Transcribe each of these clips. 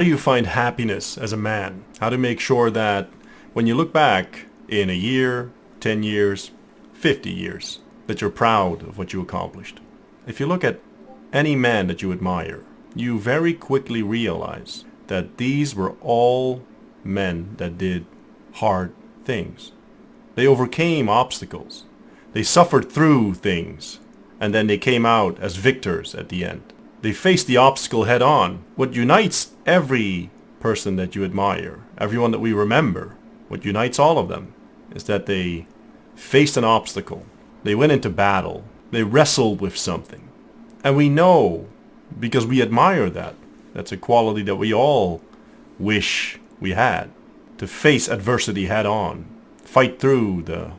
How do you find happiness as a man? How to make sure that when you look back in a year, 10 years, 50 years, that you're proud of what you accomplished? If you look at any man that you admire, you very quickly realize that these were all men that did hard things. They overcame obstacles. They suffered through things, and then they came out as victors at the end. They faced the obstacle head on. What unites every person that you admire, everyone that we remember, what unites all of them, is that they faced an obstacle. They went into battle. They wrestled with something. And we know, because we admire that, that's a quality that we all wish we had. To face adversity head on. Fight through the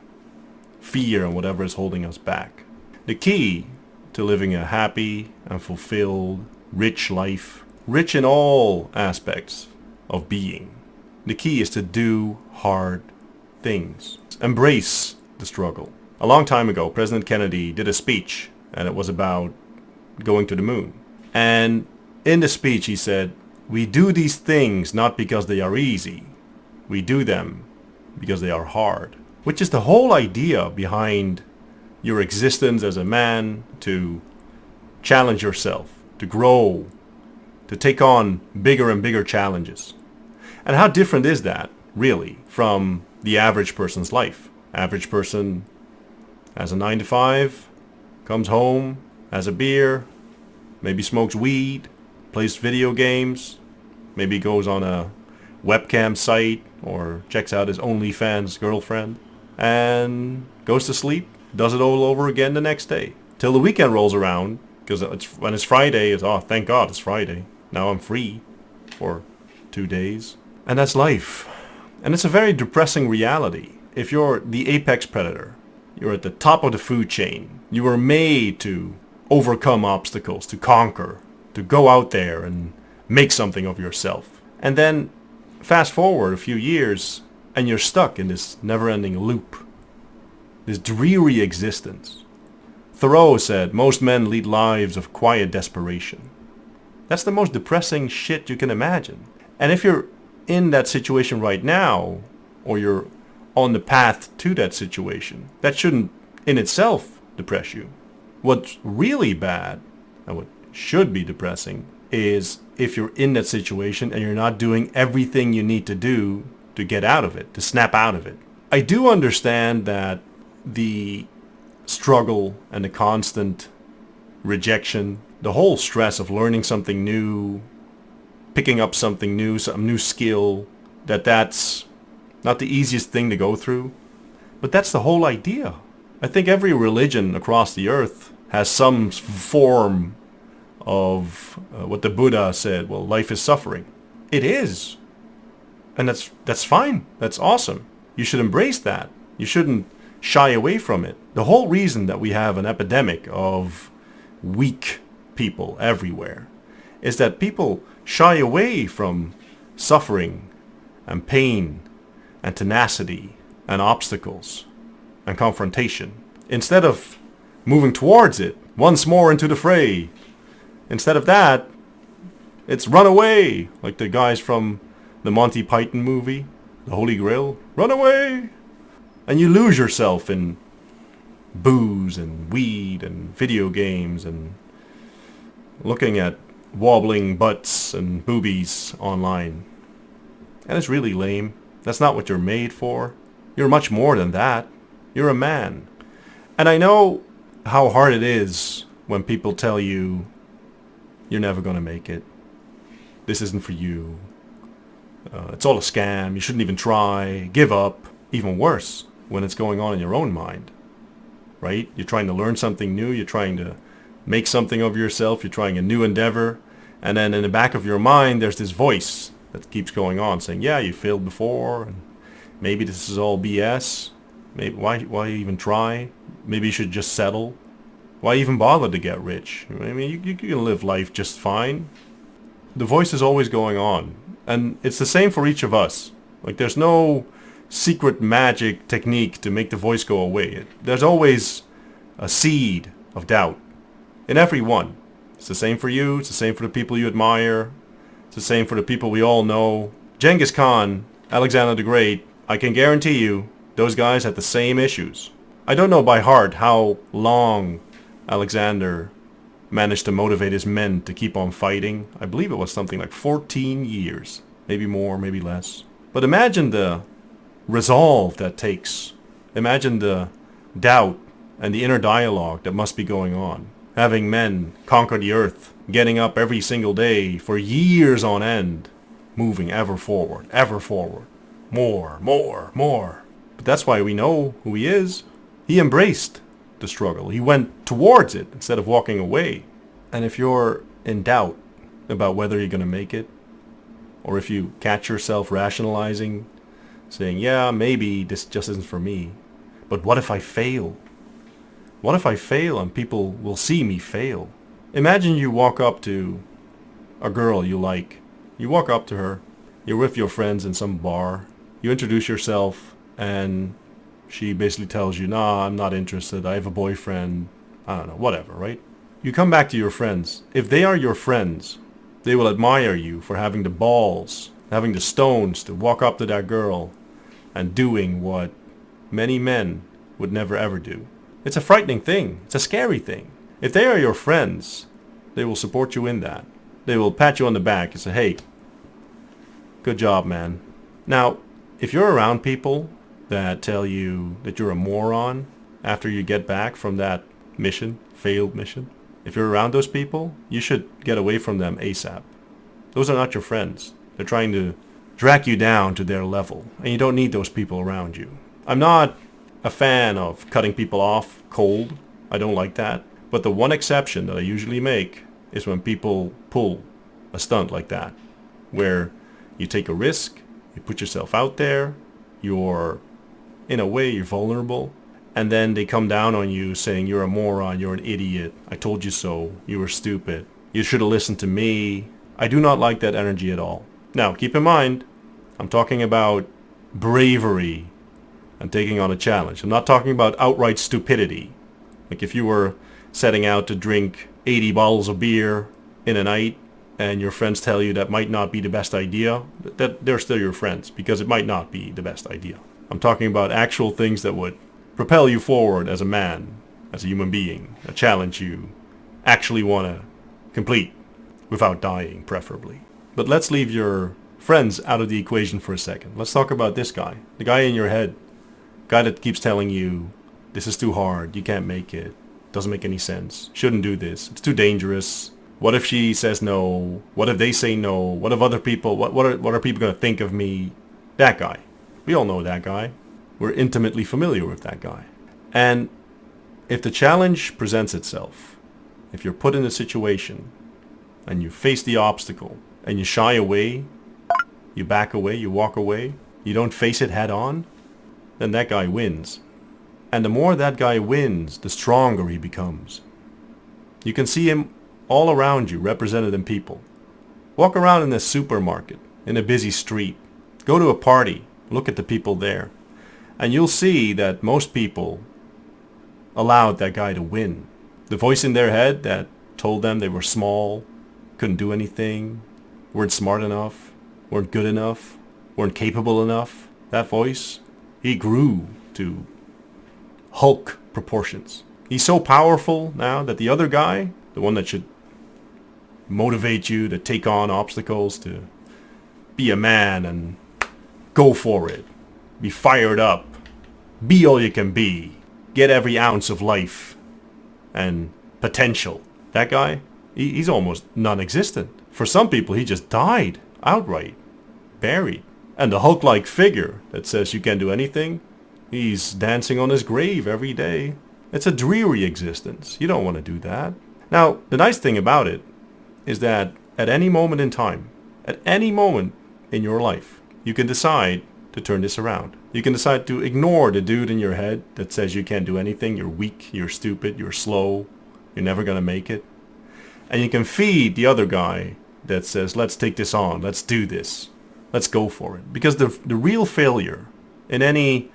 fear and whatever is holding us back. The key to living a happy and fulfilled, rich life, rich in all aspects of being. The key is to do hard things. Embrace the struggle. A long time ago, President Kennedy did a speech, and it was about going to the moon. And in the speech he said, "We do these things not because they are easy. We do them because they are hard." Which is the whole idea behind your existence as a man, to challenge yourself, to grow, to take on bigger and bigger challenges. And how different is that, really, from the average person's life? Average person has a 9 to 5, comes home, has a beer, maybe smokes weed, plays video games, maybe goes on a webcam site or checks out his OnlyFans girlfriend, and goes to sleep, does it all over again the next day. Till the weekend rolls around, because when it's Friday, it's, oh, thank God it's Friday. Now I'm free for 2 days. And that's life. And it's a very depressing reality. If you're the apex predator, you're at the top of the food chain. You were made to overcome obstacles, to conquer, to go out there and make something of yourself. And then fast forward a few years, and you're stuck in this never-ending loop. This dreary existence. Thoreau said, most men lead lives of quiet desperation. That's the most depressing shit you can imagine. And if you're in that situation right now, or you're on the path to that situation, that shouldn't in itself depress you. What's really bad, and what should be depressing, is if you're in that situation and you're not doing everything you need to do to get out of it, to snap out of it. I do understand that the struggle and the constant rejection, the whole stress of learning something new, picking up something new, some new skill, that's not the easiest thing to go through. But that's the whole idea. I think every religion across the earth has some form of what the Buddha said, well, life is suffering. It is. And that's fine. That's awesome. You should embrace that. You shouldn't shy away from it. The whole reason that we have an epidemic of weak people everywhere is that people shy away from suffering and pain and tenacity and obstacles and confrontation. Instead of moving towards it, once more into the fray. Instead of that, it's run away, like the guys from the Monty Python movie, The Holy Grail. Run away! And you lose yourself in booze and weed and video games and looking at wobbling butts and boobies online. And it's really lame. That's not what you're made for. You're much more than that. You're a man. And I know how hard it is when people tell you, you're never going to make it. This isn't for you. It's all a scam. You shouldn't even try. Give up. Even worse, when it's going on in your own mind. Right? You're trying to learn something new. You're trying to make something of yourself. You're trying a new endeavor. And then in the back of your mind, there's this voice that keeps going on saying, yeah, you failed before. And maybe this is all BS. Maybe why even try? Maybe you should just settle. Why even bother to get rich? I mean, you can live life just fine. The voice is always going on. And it's the same for each of us. Like, there's no secret magic technique to make the voice go away. There's always a seed of doubt in everyone. It's the same for you. It's the same for the people you admire. It's the same for the people we all know. Genghis Khan, Alexander the Great, I can guarantee you, those guys had the same issues. I don't know by heart how long Alexander managed to motivate his men to keep on fighting. I believe it was something like 14 years. Maybe more, maybe less. But imagine the resolve that takes. Imagine the doubt and the inner dialogue that must be going on. Having men conquer the earth, getting up every single day for years on end, moving ever forward, more, more. But that's why we know who he is. He embraced the struggle. He went towards it instead of walking away. And if you're in doubt about whether you're going to make it, or if you catch yourself rationalizing, saying, yeah, maybe this just isn't for me, but what if I fail? What if I fail and people will see me fail? Imagine you walk up to a girl you like. You walk up to her, you're with your friends in some bar, you introduce yourself, and she basically tells you, nah, I'm not interested, I have a boyfriend, I don't know, whatever, right? You come back to your friends. If they are your friends, they will admire you for having the balls, having the stones to walk up to that girl and doing what many men would never ever do. It's a frightening thing. It's a scary thing. If they are your friends, they will support you in that. They will pat you on the back and say, hey, good job, man. Now, if you're around people that tell you that you're a moron after you get back from that mission, failed mission, if you're around those people, you should get away from them ASAP. Those are not your friends. They're trying to drag you down to their level, and you don't need those people around you. I'm not a fan of cutting people off cold. I don't like that. But the one exception that I usually make is when people pull a stunt like that, where you take a risk, you put yourself out there, you're, in a way, you're vulnerable, and then they come down on you saying you're a moron, you're an idiot, I told you so, you were stupid, you should have listened to me. I do not like that energy at all. Now, keep in mind, I'm talking about bravery and taking on a challenge. I'm not talking about outright stupidity. Like if you were setting out to drink 80 bottles of beer in a night and your friends tell you that might not be the best idea, that they're still your friends because it might not be the best idea. I'm talking about actual things that would propel you forward as a man, as a human being, a challenge you actually want to complete without dying, preferably. But let's leave your friends out of the equation for a second. Let's talk about this guy, the guy in your head, guy that keeps telling you, this is too hard, you can't make it, doesn't make any sense, shouldn't do this, it's too dangerous. What if she says no? What if they say no? What if other people, what are people going to think of me? That guy. We all know that guy. We're intimately familiar with that guy. And if the challenge presents itself, if you're put in a situation and you face the obstacle and you shy away, you back away, you walk away, you don't face it head on, then that guy wins. And the more that guy wins, the stronger he becomes. You can see him all around you, represented in people. Walk around in a supermarket, in a busy street. Go to a party, look at the people there. And you'll see that most people allowed that guy to win. The voice in their head that told them they were small, couldn't do anything, weren't smart enough, weren't good enough, weren't capable enough, that voice, he grew to Hulk proportions. He's so powerful now that the other guy, the one that should motivate you to take on obstacles, to be a man and go for it, be fired up, be all you can be, get every ounce of life and potential. That guy, he's almost non-existent. For some people, he just died outright, buried. And the Hulk-like figure that says you can't do anything, he's dancing on his grave every day. It's a dreary existence. You don't want to do that. Now, the nice thing about it is that at any moment in time, at any moment in your life, you can decide to turn this around. You can decide to ignore the dude in your head that says you can't do anything, you're weak, you're stupid, you're slow, you're never going to make it. And you can feed the other guy that says, let's take this on, let's do this, let's go for it. Because the real failure in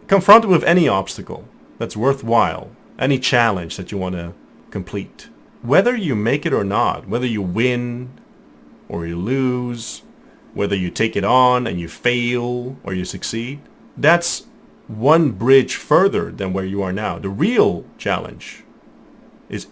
confronted with any obstacle that's worthwhile, any challenge that you want to complete, whether you make it or not, whether you win or you lose, whether you take it on and you fail or you succeed, that's one bridge further than where you are now. The real challenge is,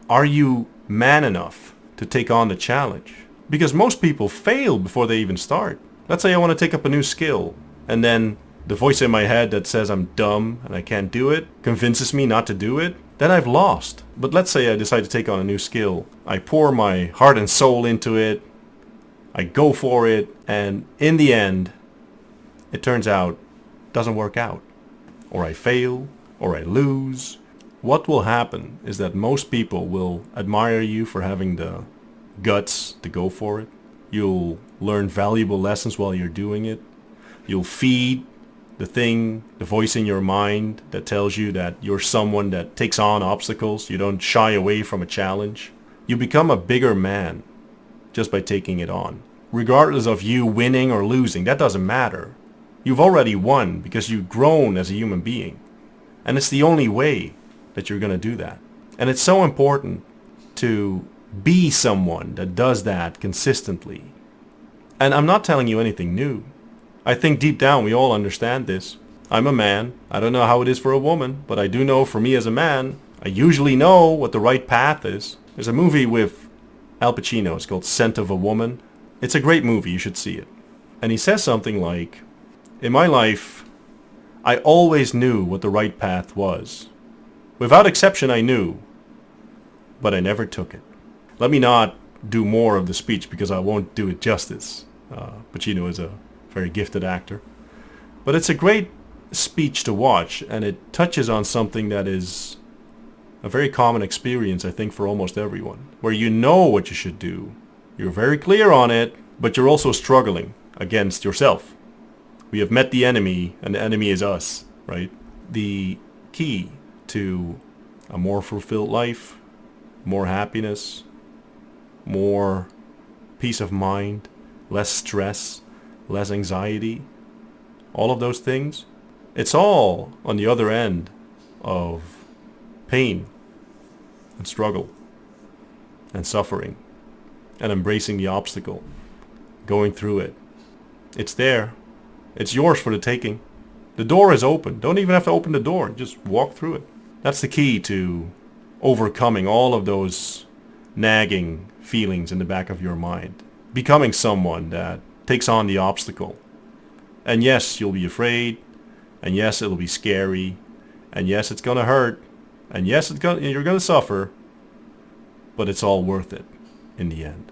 are you man enough to take on the challenge? Because most people fail before they even start. Let's say I want to take up a new skill, and then the voice in my head that says I'm dumb and I can't do it convinces me not to do it. Then I've lost. But let's say I decide to take on a new skill. I pour my heart and soul into it. I go for it, and in the end, it turns out it doesn't work out. Or I fail, or I lose. What will happen is that most people will admire you for having the guts to go for it. You'll learn valuable lessons while you're doing it. You'll feed the voice in your mind that tells you that you're someone that takes on obstacles. You don't shy away from a challenge. You become a bigger man just by taking it on. Regardless of you winning or losing, that doesn't matter. You've already won because you've grown as a human being. And it's the only way that you're going to do that. And it's so important to be someone that does that consistently. And I'm not telling you anything new. I think deep down we all understand this. I'm a man. I don't know how it is for a woman, but I do know for me as a man, I usually know what the right path is. There's a movie with Al Pacino. It's called Scent of a Woman. It's a great movie. You should see it. And he says something like, in my life, I always knew what the right path was. Without exception, I knew, but I never took it. Let me not do more of the speech because I won't do it justice. Pacino is a very gifted actor. But it's a great speech to watch, and it touches on something that is a very common experience, I think, for almost everyone, where you know what you should do. You're very clear on it, but you're also struggling against yourself. We have met the enemy, and the enemy is us, right? The key to a more fulfilled life, more happiness, more peace of mind, less stress, less anxiety, all of those things, it's all on the other end of pain and struggle and suffering and embracing the obstacle, going through it. It's there. It's yours for the taking. The door is open. Don't even have to open the door. Just walk through it. That's the key to overcoming all of those nagging feelings in the back of your mind. Becoming someone that takes on the obstacle. And yes, you'll be afraid. And yes, it'll be scary. And yes, it's going to hurt. And yes, you're going to suffer. But it's all worth it in the end.